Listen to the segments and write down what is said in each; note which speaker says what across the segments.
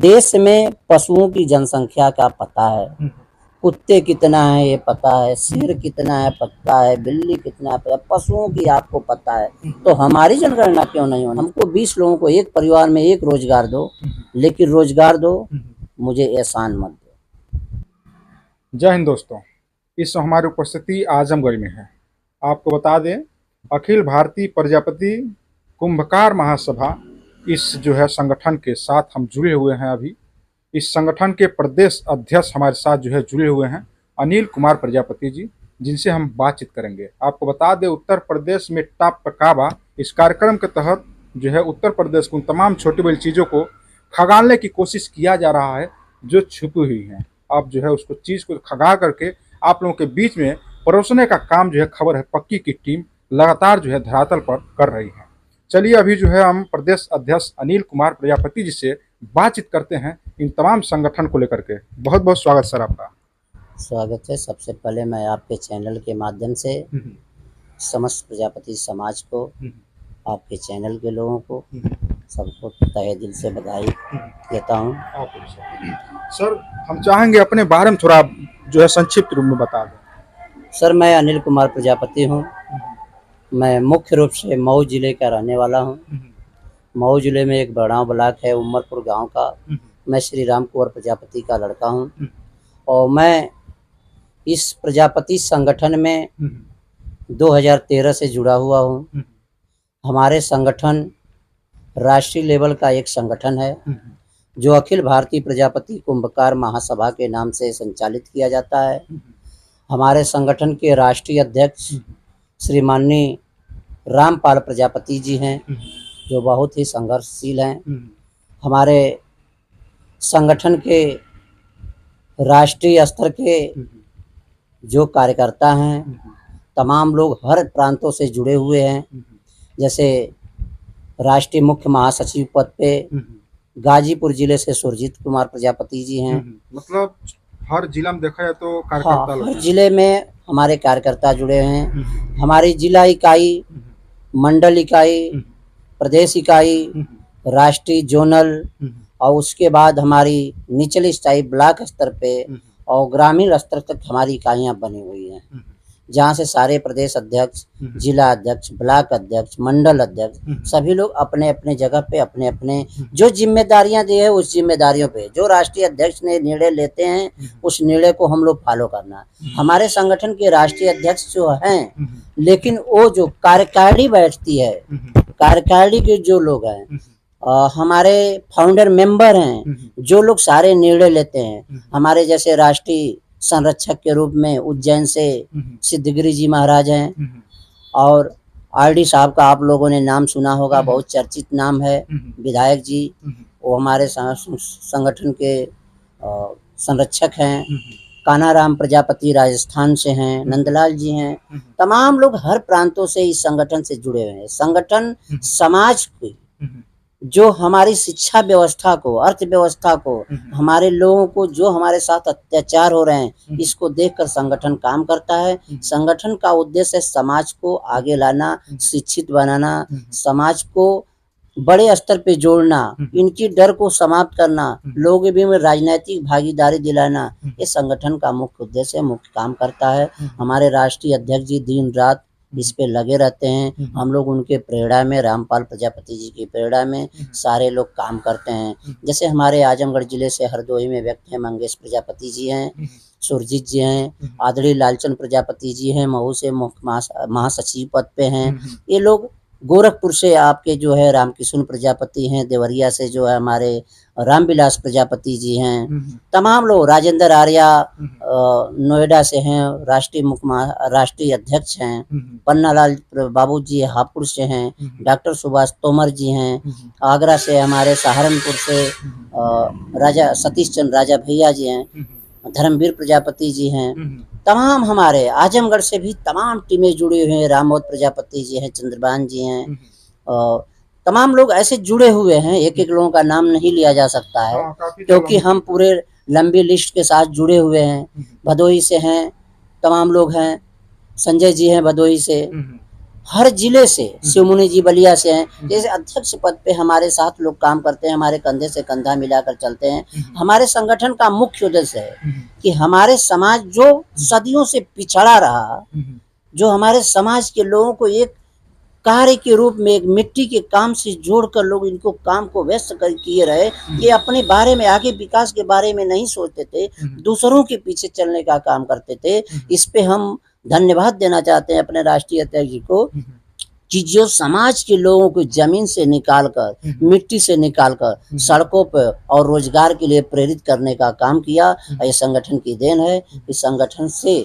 Speaker 1: देश में पशुओं की जनसंख्या का पता है, कुत्ते कितना है ये पता है, शेर कितना है पता है, बिल्ली कितना है पता है, पशुओं की आपको पता है, तो हमारी जनगणना क्यों नहीं होनी? हमको 20 लोगों को एक परिवार में एक रोजगार दो, लेकिन रोजगार दो, मुझे एहसान मत दो।
Speaker 2: जय हिंद दोस्तों, इस हमारी उपस्थिति आजमगढ़ में है। आपको बता दें, अखिल भारतीय प्रजापति कुंभकार महासभा इस जो है संगठन के साथ हम जुड़े हुए हैं। अभी इस संगठन के प्रदेश अध्यक्ष हमारे साथ जो है जुड़े हुए हैं अनिल कुमार प्रजापति जी, जिनसे हम बातचीत करेंगे। आपको बता दें, उत्तर प्रदेश में टॉप पकाबा इस कार्यक्रम के तहत जो है उत्तर प्रदेश को उन तमाम छोटी बड़ी चीज़ों को खगालने की कोशिश किया जा रहा है जो छुपी हुई हैं। आप जो है उसको चीज़ को खगा करके आप लोगों के बीच में परोसने का काम जो है खबर है पक्की की टीम लगातार जो है धरातल पर कर रही है। चलिए अभी जो है हम प्रदेश अध्यक्ष अनिल कुमार प्रजापति जी से बातचीत करते हैं इन तमाम संगठन को लेकर के। बहुत बहुत स्वागत सर आपका।
Speaker 1: स्वागत है। सबसे पहले मैं आपके चैनल के माध्यम से समस्त प्रजापति समाज को, आपके चैनल के लोगों को, सबको तहे दिल से बधाई देता हूँ।
Speaker 2: सर हम चाहेंगे अपने बारे में थोड़ा जो है संक्षिप्त रूप में बता दें।
Speaker 1: सर मैं अनिल कुमार प्रजापति हूँ। मैं मुख्य रूप से मऊ जिले का रहने वाला हूँ। मऊ जिले में एक बड़ाव ब्लॉक है उमरपुर गांव का। मैं श्री राम कुंवर प्रजापति का लड़का हूँ और मैं इस प्रजापति संगठन में 2013 से जुड़ा हुआ हूँ। हमारे संगठन राष्ट्रीय लेवल का एक संगठन है जो अखिल भारतीय प्रजापति कुंभकार महासभा के नाम से संचालित किया जाता है। हमारे संगठन के राष्ट्रीय अध्यक्ष श्री माननीय रामपाल प्रजापति जी हैं, जो बहुत ही संघर्षशील हैं। हमारे संगठन के राष्ट्रीय स्तर के जो कार्यकर्ता हैं, तमाम लोग हर प्रांतों से जुड़े हुए हैं। जैसे राष्ट्रीय मुख्य महासचिव पद पे गाजीपुर जिले से सुरजीत कुमार प्रजापति जी हैं।
Speaker 2: मतलब हर जिला में देखा जाए तो कार्यकर्ता
Speaker 1: हर जिले में हमारे कार्यकर्ता जुड़े हैं। हमारी जिला इकाई, मंडल इकाई, प्रदेश इकाई, राष्ट्रीय जोनल और उसके बाद हमारी निचली स्थायी ब्लॉक स्तर पे और ग्रामीण स्तर तक हमारी इकाइयाँ बनी हुई हैं, जहाँ से सारे प्रदेश अध्यक्ष, जिला अध्यक्ष, ब्लॉक अध्यक्ष, मंडल अध्यक्ष सभी लोग अपने अपने जगह पे अपने अपने जो जिम्मेदारियां दी है उस जिम्मेदारियों पे जो राष्ट्रीय अध्यक्ष ने निर्णय लेते हैं उस निर्णय को हम लोग फॉलो करना। हमारे संगठन के राष्ट्रीय अध्यक्ष जो हैं, लेकिन वो जो कार्यकारिणी बैठती है, कार्यकारिणी के जो लोग हैं, हमारे फाउंडर मेंबर हैं, जो लोग सारे निर्णय लेते हैं। हमारे जैसे राष्ट्रीय संरक्षक के रूप में उज्जैन से सिद्धगिरी जी महाराज हैं और आरडी साहब का आप लोगों ने नाम सुना होगा, बहुत चर्चित नाम है, विधायक जी। वो हमारे संगठन के संरक्षक हैं। कानाराम प्रजापति राजस्थान से हैं, नंदलाल जी हैं। तमाम लोग हर प्रांतों से इस संगठन से जुड़े हुए हैं। संगठन समाज की जो हमारी शिक्षा व्यवस्था को, अर्थव्यवस्था को, हमारे लोगों को जो हमारे साथ अत्याचार हो रहे हैं, इसको देखकर संगठन काम करता है। संगठन का उद्देश्य है समाज को आगे लाना, शिक्षित बनाना, समाज को बड़े स्तर पे जोड़ना, इनकी डर को समाप्त करना, लोगों भी में राजनीतिक भागीदारी दिलाना, ये संगठन का मुख्य उद्देश्य, मुख्य काम करता है। हमारे राष्ट्रीय अध्यक्ष जी दिन रात इस पे लगे रहते हैं। हम लोग उनके प्रेरणा में, रामपाल प्रजापति जी की प्रेरणा में सारे लोग काम करते हैं। जैसे हमारे आजमगढ़ जिले से हरदोई में व्यक्त हैं मंगेश प्रजापति जी हैं, सुरजीत जी हैं, आदरणीय लालचंद प्रजापति जी हैं, मऊ से मुख्य महासचिव पद पे हैं। ये लोग गोरखपुर से आपके जो है रामकिशुन प्रजापति हैं, देवरिया से जो है हमारे रामविलास प्रजापति जी हैं। तमाम लोग, राजेंद्र आर्या नोएडा से हैं, राष्ट्रीय अध्यक्ष हैं। पन्नालाल बाबू जी हापुड़ से हैं। डॉक्टर सुभाष तोमर जी हैं। आगरा से हमारे सहारनपुर से राजा सतीश चंद्र राजा भैया जी हैं। धर्मवीर प्रजापति जी हैं। तमाम हमारे आजमगढ़ से भी तमाम टीमें जुड़ी हुई हैं। रामोद प्रजापति जी हैं, चंद्रभान जी हैं, तमाम लोग ऐसे जुड़े हुए हैं। एक एक लोगों का नाम नहीं लिया जा सकता है क्योंकि हम पूरे लंबी लिस्ट के साथ जुड़े हुए हैं। भदोही से हैं, तमाम लोग हैं। संजय जी हैं भदोही से, हर जिले से, शिवमुनि जी बलिया से हैं, जैसे अध्यक्ष पद पे हमारे साथ लोग काम करते हैं, हमारे कंधे से कंधा मिलाकर चलते हैं। हमारे संगठन का मुख्य उद्देश्य है कि हमारे समाज जो सदियों से पिछड़ा रहा, जो हमारे समाज के लोगों को एक कार्य के रूप में, एक मिट्टी के काम से जोड़कर लोग इनको काम को व्यस्त कर किए रहे, ये अपने बारे में, आगे विकास के बारे में नहीं सोचते थे, दूसरों के पीछे चलने का काम करते थे। इस पे हम धन्यवाद देना चाहते हैं अपने राष्ट्रीय अध्यक्ष जी को कि जो समाज के लोगों को जमीन से निकालकर, मिट्टी से निकालकर सड़कों पर और रोजगार के लिए प्रेरित करने का काम किया, ये संगठन की देन है। इस संगठन से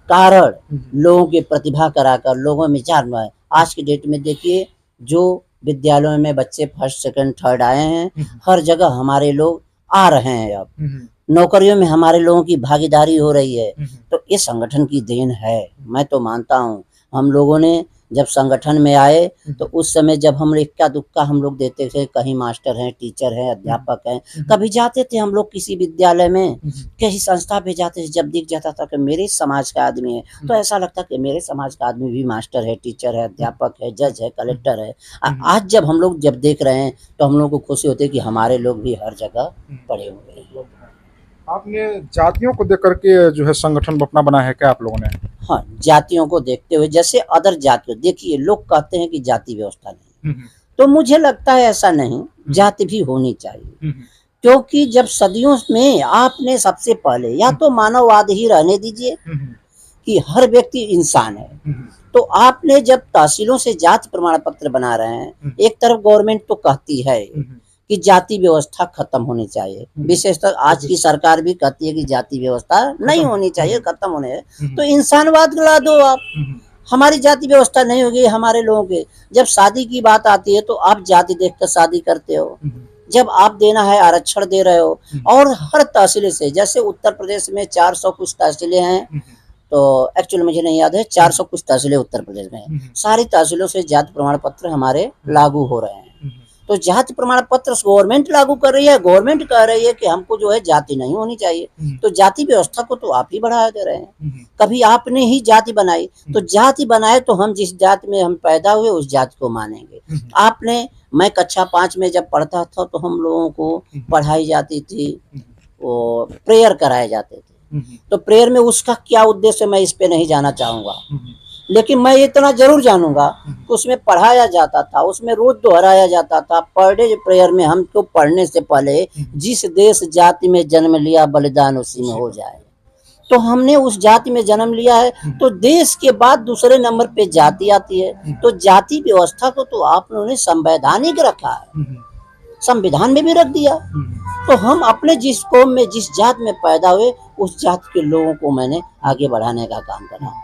Speaker 1: कारण लोगों की प्रतिभा कराकर लोगों में जान है। आज की डेट में देखिए, जो विद्यालयों में बच्चे फर्स्ट सेकंड थर्ड आए हैं, हर जगह हमारे लोग आ रहे हैं। अब नौकरियों में हमारे लोगों की भागीदारी हो रही है, तो ये संगठन की देन है। मैं तो मानता हूँ हम लोगों ने जब संगठन में आए तो उस समय जब हम इक्का दुक्का हम लोग देते थे, कहीं मास्टर हैं, टीचर हैं, अध्यापक हैं, कभी जाते थे हम लोग किसी विद्यालय में, किसी संस्था पे जाते थे, जब दिख जाता था कि मेरे समाज का आदमी है, तो ऐसा लगता कि मेरे समाज का आदमी भी मास्टर है, टीचर है, अध्यापक है, जज है, कलेक्टर है। आज जब हम लोग जब देख रहे हैं तो हम लोग को खुशी होती है कि हमारे लोग भी हर जगह पड़े हुए हैं।
Speaker 2: आपने जातियों को देख करके जो है संगठन अपना बना है क्या आप लोगों ने?
Speaker 1: हाँ, जातियों को देखते हुए, जैसे अदर जातियों, देखिए लोग कहते हैं कि जाति व्यवस्था नहीं, तो मुझे लगता है ऐसा नहीं, जाति भी होनी चाहिए। क्योंकि जब सदियों में आपने सबसे पहले, या तो मानववाद ही रहने दीजिए कि हर व्यक्ति इंसान है, तो आपने जब तहसीलों से जाति प्रमाण पत्र बना रहे हैं, एक तरफ गवर्नमेंट तो कहती है कि जाति व्यवस्था खत्म होनी चाहिए, विशेषतः आज की सरकार भी कहती है कि जाति व्यवस्था नहीं होनी चाहिए, खत्म होने है, तो इंसानवाद ला दो आप। हमारी जाति व्यवस्था नहीं होगी हमारे लोगों के। जब शादी की बात आती है तो आप जाति देखकर शादी करते हो, जब आप देना है आरक्षण दे रहे हो। और हर तहसील से, जैसे उत्तर प्रदेश में 400 कुछ तहसीलें हैं, तो एक्चुअली मुझे नहीं याद है, 400 कुछ तहसीलें उत्तर प्रदेश में हैं, सारी तहसीलों से जाति प्रमाण पत्र हमारे लागू हो रहे हैं। तो जाति प्रमाण पत्र गवर्नमेंट लागू कर रही है, गवर्नमेंट कह रही है कि हमको जो है जाति नहीं होनी चाहिए, तो जाति व्यवस्था को तो आप ही बढ़ा दे रहे हैं। कभी आपने ही जाति बनाई, तो जाति बनाए तो हम जिस जाति में हम पैदा हुए उस जाति को मानेंगे। आपने, मैं कक्षा 5 में जब पढ़ता था तो हम लोगों को पढ़ाई जाती थी, वो प्रेयर कराए जाते थे, तो प्रेयर में उसका क्या उद्देश्य मैं इस पे नहीं जाना चाहूंगा, लेकिन मैं इतना जरूर जानूंगा कि उसमें पढ़ाया जाता था, उसमें रोज दोहराया जाता था। पर डे प्रेयर में हमको पढ़ने से पहले जिस देश जाति में जन्म लिया बलिदान उसी में हो जाए, तो हमने उस जाति में जन्म लिया है, तो देश के बाद दूसरे नंबर पे जाति आती है। तो जाति व्यवस्था को तो आप लोगों ने संवैधानिक रखा है, संविधान में भी रख दिया। तो हम अपने जिस कौम में, जिस जात में पैदा हुए, उस जात के लोगों को मैंने आगे बढ़ाने का काम करा।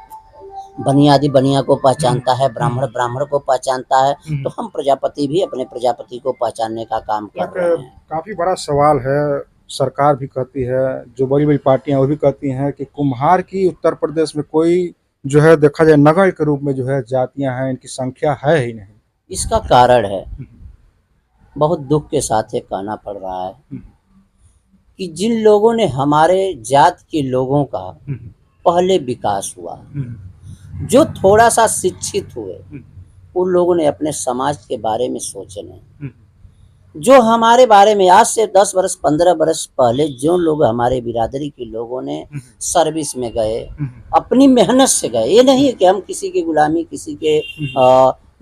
Speaker 1: बनियादी बनिया को पहचानता है, ब्राह्मण ब्राह्मण को पहचानता है, तो हम प्रजापति भी अपने प्रजापति को पहचानने का काम कर रहे हैं।
Speaker 2: काफी बड़ा सवाल है, सरकार भी कहती है, जो बड़ी बड़ी पार्टियां वो भी कहती हैं कि कुम्हार की उत्तर प्रदेश में कोई जो है देखा जाए नगर के रूप में जो है जातियां हैं, इनकी संख्या है ही नहीं।
Speaker 1: इसका कारण है, बहुत दुख के साथ ये कहना पड़ रहा है कि जिन लोगों ने हमारे जात के लोगों का पहले विकास हुआ, जो थोड़ा सा शिक्षित हुए, उन लोगों ने अपने समाज के बारे में सोचे नहीं। जो हमारे बारे में आज से 10 वर्ष 15 वर्ष पहले जो लोग हमारे बिरादरी के लोगों ने सर्विस में गए, अपनी मेहनत से गए, ये नहीं है कि हम किसी की गुलामी, किसी के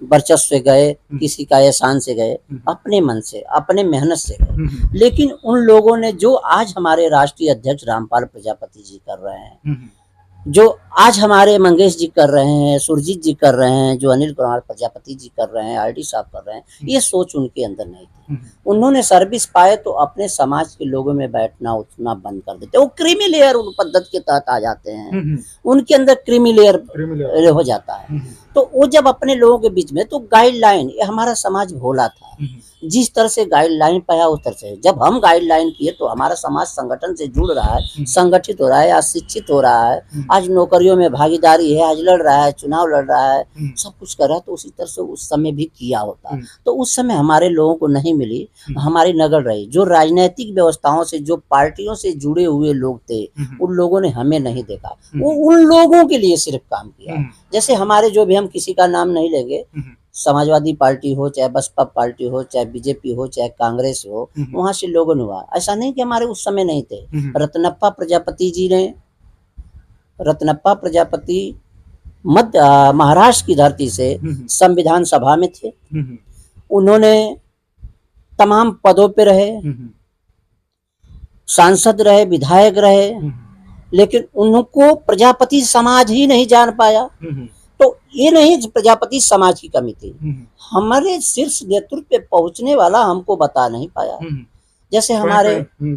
Speaker 1: वर्चस्व से गए, किसी का एहसान से गए, अपने मन से, अपने मेहनत से गए। लेकिन उन लोगों ने, जो आज हमारे राष्ट्रीय अध्यक्ष रामपाल प्रजापति जी कर रहे हैं, जो आज हमारे मंगेश जी कर रहे हैं, सुरजीत जी कर रहे हैं, जो अनिल कुमार प्रजापति जी कर रहे हैं, आरडी साहब कर रहे हैं, ये सोच उनके अंदर नहीं थी। उन्होंने सर्विस पाए तो अपने समाज के लोगों में बैठना उठना बंद कर देते, वो क्रीमी लेयर पद्धति के तहत आ जाते हैं, उनके अंदर क्रीमी लेयर हो जाता है। तो वो जब अपने लोगों के बीच में, तो गाइडलाइन, ये हमारा समाज भोला था, जिस तरह से गाइडलाइन पाया उस तरह से जब हम गाइडलाइन किए तो हमारा समाज संगठन से जुड़ रहा है, संगठित हो रहा है, आज शिक्षित हो रहा है, आज नौकरियों में भागीदारी है, आज लड़ रहा है, चुनाव लड़ रहा है, सब कुछ कर रहा है। तो उसी तरह से उस समय भी किया होता, तो उस समय हमारे लोगों को नहीं मिली, हमारी नगल रही। जो राजनीतिक व्यवस्थाओं से, जो पार्टियों से जुड़े हुए लोग थे, उन लोगों ने हमें नहीं देखा, वो उन लोगों के लिए सिर्फ काम किया। जैसे हमारे जो भी हम हम किसी का नाम नहीं लेंगे, समाजवादी पार्टी हो, चाहे बसपा पार्टी हो, चाहे बीजेपी हो, चाहे कांग्रेस हो, वहां से लोगों ने हुआ। ऐसा नहीं कि हमारे उस समय नहीं थे। रत्नप्पा प्रजापति महाराष्ट्र की धरती से संविधान सभा में थे। उन्होंने तमाम पदों पे रहे, सांसद रहे, विधायक रहे, लेकिन उनको प्रजापति समाज ही नहीं जान पाया। तो ये नहीं प्रजापति समाज की कमी थी, हमारे शीर्ष नेतृत्व पे पहुंचने वाला हमको बता नहीं पाया। जैसे हमारे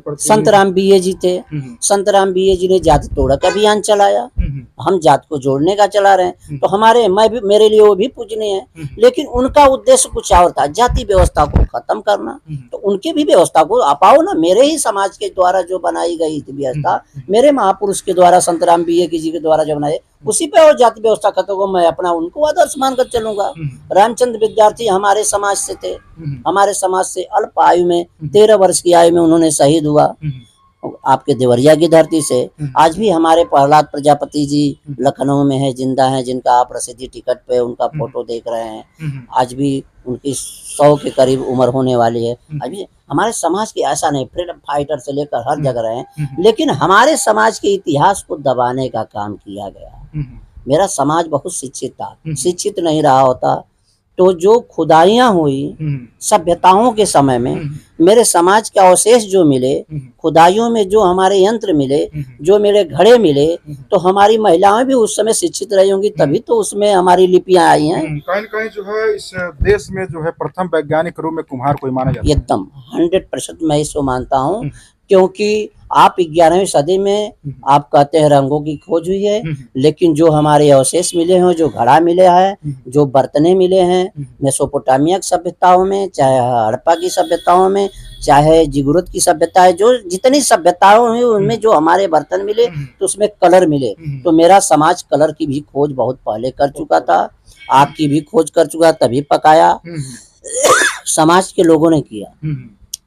Speaker 1: संतराम बीए जी थे, संतराम बीए जी ने जाति तोड़क अभियान चलाया, हम जात को जोड़ने का चला रहे हैं, तो मेरे लिए वो भी पूजनीय है, लेकिन उनका उद्देश्य कुछ और था, जाति व्यवस्था को खत्म करना। तो उनके भी व्यवस्था को अपाओ ना, मेरे ही समाज के द्वारा जो बनाई गई थी व्यवस्था, मेरे महापुरुष के द्वारा, संतराम बीए जी के द्वारा जो बनाई, उसी पे और जाति व्यवस्था खत्म को मैं अपना उनको आदर्श मानकर चलूंगा। रामचंद्र विद्यार्थी हमारे समाज से थे, हमारे समाज से अल्प आयु में 13 वर्ष की आयु में उन्होंने शहीद हुआ आपके देवरिया की धरती से। आज भी हमारे प्रहलाद प्रजापति जी लखनऊ में है, जिंदा हैं, जिनका आप रसीदी टिकट पे उनका फोटो देख रहे हैं। आज भी उनकी 100 के करीब उम्र होने वाली है। अभी हमारे समाज की ऐसा नहीं, फ्रीडम फाइटर से लेकर हर जगह रहे, लेकिन हमारे समाज के इतिहास को दबाने का काम किया गया। मेरा समाज बहुत शिक्षित था, शिक्षित नहीं रहा होता तो जो खुदाइयाँ हुई सभ्यताओं के समय में, मेरे समाज के अवशेष जो मिले, खुदाइयों में जो हमारे यंत्र मिले, जो मेरे घड़े मिले, तो हमारी महिलाएं भी उस समय शिक्षित रही होंगी, तभी तो उसमें हमारी लिपियां आई हैं।
Speaker 2: कहीं न कहीं जो है इस देश में जो है प्रथम वैज्ञानिक रूप में कुम्हार को माना जाता है।
Speaker 1: एकदम 100% मैं इसको मानता हूँ, क्योंकि आप 11वीं सदी में आप कहते हैं रंगों की खोज हुई है, लेकिन जो हमारे अवशेष मिले हैं, जो घड़ा मिले हैं, जो बर्तने मिले हैं मेसोपोटामिया की सभ्यताओं में, चाहे हड़प्पा की सभ्यताओं में, चाहे जिगुरुत की सभ्यताएं, जो जितनी सभ्यताओं हुई उनमें जो हमारे बर्तन मिले, तो उसमें कलर मिले। तो मेरा समाज कलर की भी खोज बहुत पहले कर चुका था, आग की भी खोज कर चुका, तभी पकाया। समाज के लोगों ने किया,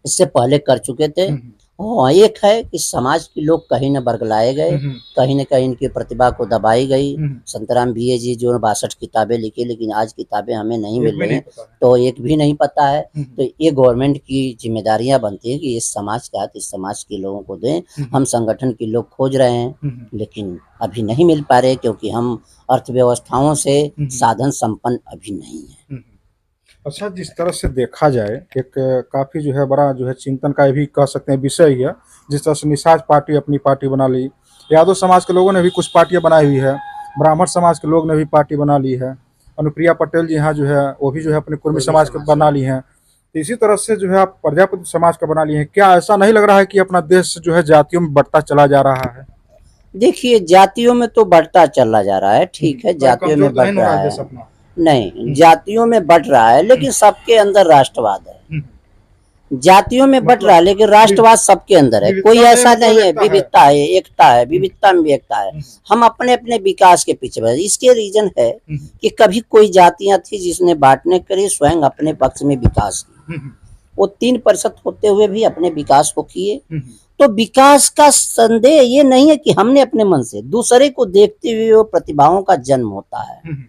Speaker 1: इससे पहले कर चुके थे। और एक है कि समाज के लोग कहीं न बरगलाए गए, कहीं न कहीं इनकी प्रतिभा को दबाई गई। संतराम बीए जी जो 62 किताबें लिखी, लेकिन आज किताबें हमें नहीं मिल रही हैं, तो एक भी नहीं पता है। तो ये गवर्नमेंट की जिम्मेदारियां बनती है कि इस समाज का इस समाज के लोगों को दें। हम संगठन के लोग खोज रहे हैं, लेकिन अभी नहीं मिल पा रहे, क्योंकि हम अर्थव्यवस्थाओं से साधन संपन्न अभी नहीं है।
Speaker 2: अच्छा, जिस तरह से देखा जाए, एक काफ़ी जो है बड़ा जो है चिंतन का भी कह सकते हैं विषय ही है। जिस तरह से निषाद पार्टी अपनी पार्टी बना ली, यादव समाज के लोगों ने भी कुछ पार्टियां बनाई हुई है, ब्राह्मण समाज के लोग ने भी पार्टी बना ली है, अनुप्रिया पटेल जी यहाँ जो है वो भी जो है अपने कुर्मी समाज के बना ली हैं। तो इसी तरह से जो है आप प्रजापति समाज का बना ली हैं। क्या ऐसा नहीं लग रहा है कि अपना देश जो है जातियों में बढ़ता चला जा रहा है?
Speaker 1: देखिए, जातियों में तो बढ़ता चला जा रहा है, ठीक है, जातियों में बढ़ रहा है, नहीं जातियों में बढ़ रहा है, लेकिन सबके अंदर राष्ट्रवाद है। जातियों में बढ़ रहा है, लेकिन राष्ट्रवाद सबके अंदर है। कोई ऐसा नहीं है, विविधता है, एकता है, विविधता में एकता है। हम अपने अपने विकास के पीछे बढ़े। इसके रीजन है कि कभी कोई जातियां थी जिसने बांटने के लिए स्वयं अपने पक्ष में विकास किया, वो 3% होते हुए भी अपने विकास को किए। तो विकास का संदेह ये नहीं है कि हमने अपने मन से, दूसरे को देखते हुए वो प्रतिभाओं का जन्म होता है।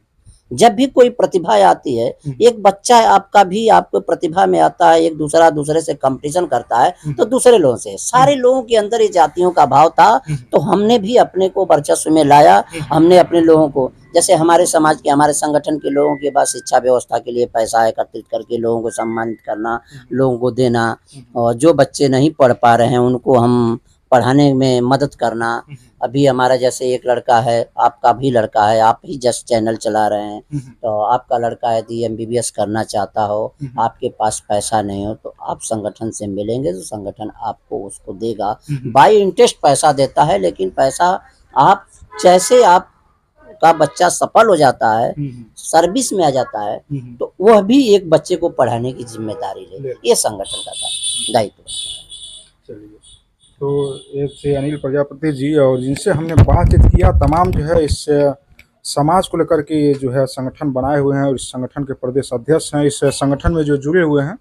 Speaker 1: जब भी कोई प्रतिभा आती है, एक बच्चा आपका भी आपको प्रतिभा में आता है, एक दूसरे से कंपटीशन करता है, तो दूसरे लोगों से, सारे लोगों के अंदर ये जातियों का भाव था, तो हमने भी अपने को वर्चस्व में लाया। हमने अपने लोगों को, जैसे हमारे समाज के, हमारे संगठन के लोगों के पास शिक्षा व्यवस्था के लिए पैसा एकत्रित करके लोगों को सम्मानित करना, लोगों को देना, और जो बच्चे नहीं पढ़ पा रहे हैं उनको हम पढ़ाने में मदद करना। अभी हमारा जैसे एक लड़का है, आपका भी लड़का है, आप ही जस्ट चैनल चला रहे हैं, तो आपका लड़का यदि MBBS करना चाहता हो, आपके पास पैसा नहीं हो, तो आप संगठन से मिलेंगे तो संगठन आपको उसको देगा। बाय इंटरेस्ट पैसा देता है, लेकिन पैसा आप जैसे आप का बच्चा सफल हो जाता है, सर्विस में आ जाता है, तो वह भी एक बच्चे को पढ़ाने की जिम्मेदारी ले, ये संगठन का दायित्व है।
Speaker 2: चलिए, तो ये थे अनिल प्रजापति जी, और जिनसे हमने बातचीत किया, तमाम जो है इस समाज को लेकर के जो है संगठन बनाए हुए हैं, और इस संगठन के प्रदेश अध्यक्ष हैं, इस संगठन में जो जुड़े हुए हैं,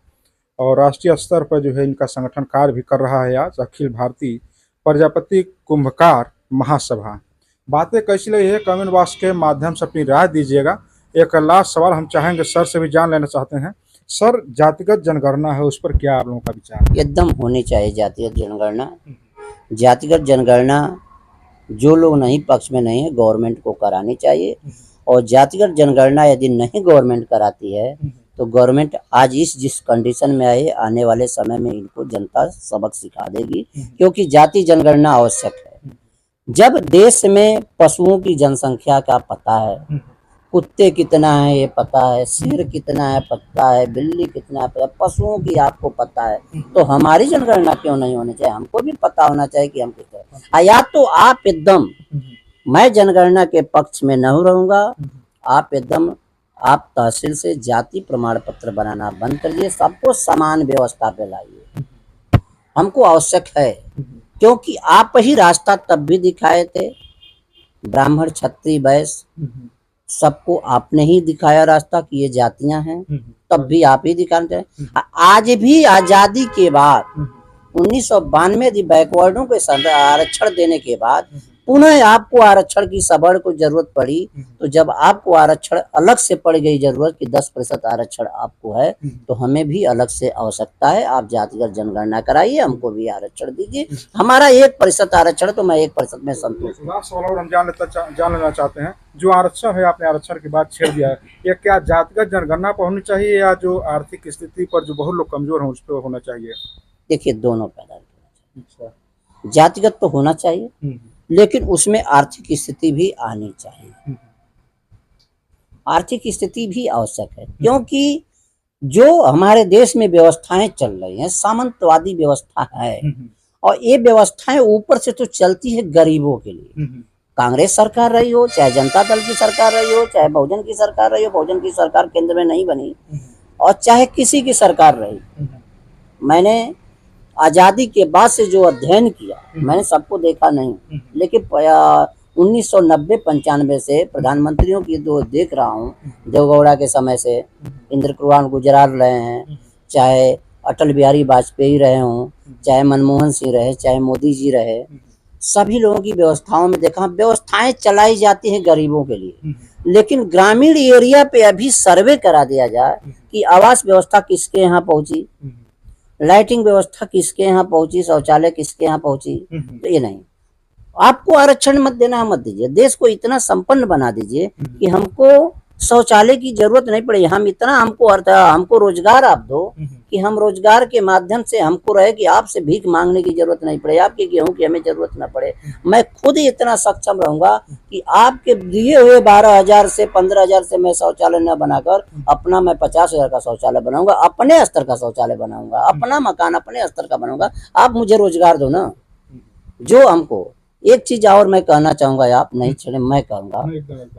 Speaker 2: और राष्ट्रीय स्तर पर जो है इनका संगठन कार्य भी कर रहा है। आज अखिल भारतीय प्रजापति कुंभकार महासभा। बातें कैसी लगी है कमेंट बॉक्स के माध्यम से अपनी राय दीजिएगा। एक लास्ट सवाल हम चाहेंगे सर से भी जान लेना चाहते हैं। सर, जातिगत जनगणना है, उस पर क्या आप लोगों का विचार है?
Speaker 1: एकदम होनी चाहिए जातिगत जनगणना। जातिगत जनगणना जो लोग नहीं पक्ष में नहीं है, गवर्नमेंट को करानी चाहिए। और जातिगत जनगणना यदि नहीं गवर्नमेंट कराती है तो गवर्नमेंट आज जिस कंडीशन में आए, आने वाले समय में इनको जनता सबक सिखा देगी, क्योंकि जाति जनगणना आवश्यक है। जब देश में पशुओं की जनसंख्या का पता है, कुत्ते कितना है ये पता है, शेर कितना है पता है, बिल्ली कितना है पता है, पशुओं की आपको पता है, तो हमारी जनगणना क्यों नहीं होनी चाहिए? हमको भी पता होना चाहिए कि हम कितने। या तो आप एकदम, मैं जनगणना के पक्ष में नहीं रहूंगा, आप एकदम आप तहसील से जाति प्रमाण पत्र बनाना बंद करिए, सबको समान व्यवस्था पे लाइए। हमको आवश्यक है, क्योंकि आप ही रास्ता तब भी दिखाए थे, ब्राह्मण क्षत्रिय वैश्य सबको आपने ही दिखाया रास्ता कि ये जातियां हैं, तब भी आप ही दिखाते हैं। आज भी आजादी के बाद 1992 यदि बैकवर्डों के आरक्षण देने के बाद पुनः आपको आरक्षण की सबड़ को जरूरत पड़ी, तो जब आपको आरक्षण अलग से पड़ गई जरूरत कि 10% आरक्षण आपको है, तो हमें भी अलग से आवश्यकता है। आप जातिगत जनगणना कराइए, हमको भी आरक्षण दीजिए। हमारा 1% आरक्षण, तो मैं 1% में संतुष्ट हूँ।
Speaker 2: सवाल और हम जान लेना चाहते हैं, जो आरक्षण है आपने आरक्षण की बात छेड़ दिया है, ये क्या जातिगत जनगणना पर होनी चाहिए या जो आर्थिक स्थिति पर जो बहुत लोग कमजोर हैं उस पर होना चाहिए?
Speaker 1: देखिए, दोनों पैदा होना चाहिए। जातिगत तो होना चाहिए, लेकिन उसमें आर्थिक स्थिति भी आनी चाहिए। आर्थिक स्थिति भी आवश्यक है, क्योंकि जो हमारे देश में व्यवस्थाएं चल रही हैं, सामंतवादी व्यवस्था है, और ये व्यवस्थाएं ऊपर से तो चलती है गरीबों के लिए। कांग्रेस सरकार रही हो, चाहे जनता दल की सरकार रही हो, चाहे बहुजन की सरकार रही हो, बहुजन की सरकार केंद्र में नहीं बनी, और चाहे किसी की सरकार रही। मैंने आजादी के बाद से जो अध्ययन किया, मैंने सबको देखा नहीं, लेकिन 1990-95 से प्रधानमंत्रियों की जो देख रहा हूँ, देवगौड़ा के समय से इंदिरा कुमार गुजराल रहे हैं, चाहे अटल बिहारी वाजपेयी रहे हों, चाहे मनमोहन सिंह रहे, चाहे मोदी जी रहे, सभी लोगों की व्यवस्थाओं में देखा, व्यवस्थाएं चलाई जाती हैं गरीबों के लिए। लेकिन ग्रामीण एरिया पे अभी सर्वे करा दिया जाए कि आवास व्यवस्था किसके यहाँ पहुंची, लाइटिंग व्यवस्था किसके यहाँ पहुंची, शौचालय किसके यहाँ पहुंची, तो ये नहीं। आपको आरक्षण मत देना, मत दीजिए, देश को इतना संपन्न बना दीजिए कि हमको शौचालय की जरूरत नहीं पड़े। हम इतना हमको रोजगार आप दो कि हम रोजगार के माध्यम से हमको रहे कि आपसे भीख मांगने की जरूरत नहीं पड़े, आपके गेहूं की हमें जरूरत ना पड़े। मैं खुद ही इतना सक्षम रहूंगा कि आपके दिए हुए 12,000 से 15,000 से मैं शौचालय न बनाकर अपना मैं 50,000 का शौचालय बनाऊंगा, अपने स्तर का शौचालय बनाऊंगा, अपना मकान अपने स्तर का बनाऊंगा। आप मुझे रोजगार दो ना। जो हमको एक चीज और मैं कहना चाहूंगा, आप नहीं छेड़े, मैं कहूंगा,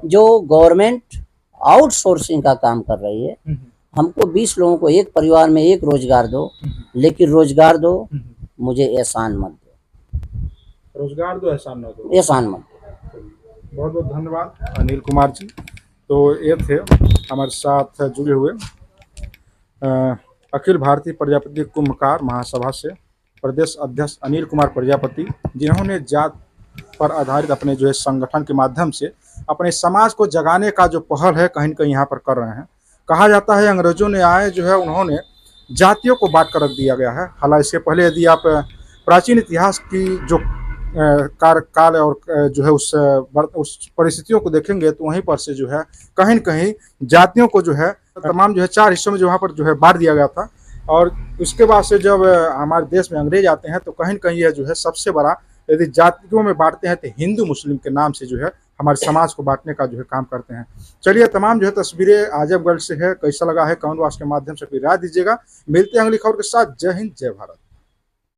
Speaker 1: जो गवर्नमेंट आउटसोर्सिंग का काम कर रही है, हमको 20 लोगों को एक परिवार में एक रोजगार दो, लेकिन रोजगार दो, मुझे एहसान मत दो।
Speaker 2: रोजगार दो, एहसान न दो।
Speaker 1: एहसान मत दो।
Speaker 2: बहुत बहुत धन्यवाद अनिल कुमार जी। तो ये थे हमारे साथ जुड़े हुए अखिल भारतीय प्रजापति कुंभकार महासभा से प्रदेश अध्यक्ष अनिल कुमार प्रजापति, जिन्होंने जात पर आधारित अपने जो है संगठन के माध्यम से अपने समाज को जगाने का जो पहल है कहीं न कहीं यहाँ पर कर रहे हैं। कहा जाता है अंग्रेजों ने आए जो है उन्होंने जातियों को बांट कर रख दिया गया है। हालांकि इससे पहले यदि आप प्राचीन इतिहास की जो काल और जो है उस परिस्थितियों को देखेंगे तो वहीं पर से जो है कहीं न कहीं जातियों को जो है तमाम जो है 4 हिस्सों में जो वहाँ पर जो है बांट दिया गया था। और उसके बाद से जब हमारे देश में अंग्रेज आते हैं तो कहीं न कहीं यह जो है सबसे बड़ा, यदि जातियों में बांटते हैं तो हिंदू मुस्लिम के नाम से जो है हमारे समाज को बांटने का जो है काम करते हैं। चलिए, तमाम जो है तस्वीरें आजमगढ़ से है, कैसा लगा है कमेंट बॉक्स के माध्यम से अपनी राय दीजिएगा। मिलते हैं अगली खबर के साथ। जय हिंद, जय भारत।